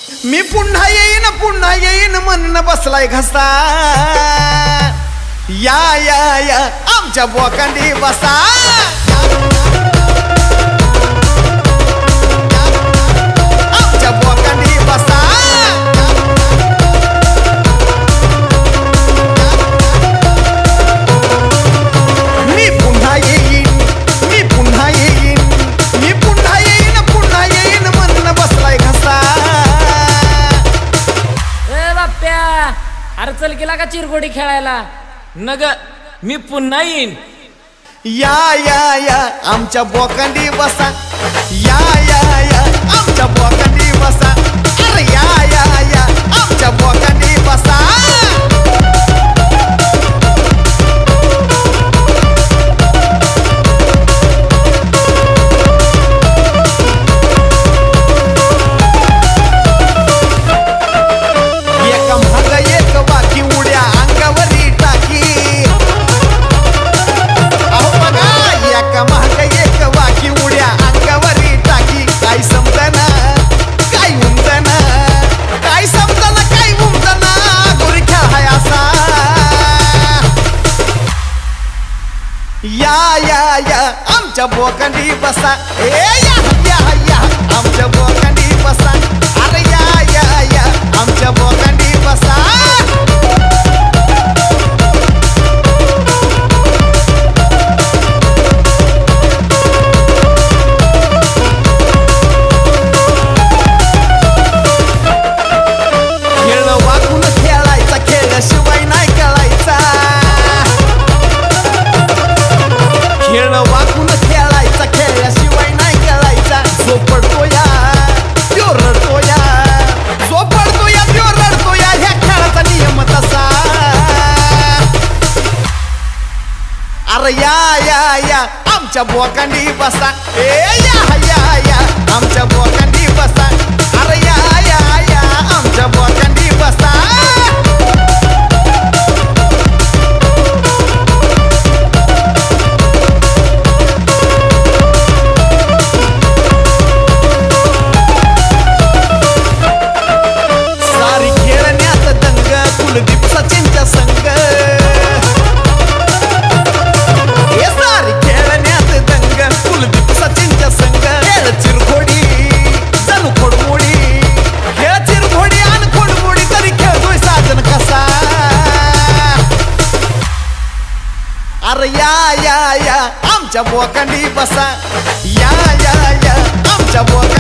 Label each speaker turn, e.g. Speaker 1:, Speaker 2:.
Speaker 1: मी पुन्हा येईन म्हणणं बसलाय घसा या या या आमच्या बोकांडी बसा आमच्या बोकांडी बसा मी पुन्हा येईन म्हणणं बसलाय घसा
Speaker 2: अरे चल गेला का चिरगोडी खेळायला नग मी पुन्हा येईन
Speaker 1: या या या आमच्या बोकांडी बसा या या या आमच्या बोकांडी बसा अरे या या या आमच्या बोकांडी बसा या या या आमच्या बोकांडी बसा ए या या या आमच्या बोकांडी बसा अरे या या या आमच्या बोकांडी बसा खेळ वाकून खेळायचा खेळल्याशिवाय नाही कळायचा खेळ वाकून खेळायचा खेळल्याशिवाय नाही कळायचा जो पडतो या त्यो रडतो या जो पडतो या त्यो रडतो या ह्या खेळाचा नियम तसा अरे या या या आमच्या बोकांडी बसा ए या या या आमच्या बोकांडी बसा अरे या या या आमच्या बोकांडी बसा कुलदीप सचिनच्या संग हे सारी खेळण्यात दंग कुलदीप सचिनच्या संग खेळ चिरखोडी जणू खोडमोडी खेळ चिरखोडी आणि खोडमोडी तरी खेळतोय साजन कसा अरे या या या आमच्या बोकांडी बसा या या या आमच्या बोकांडी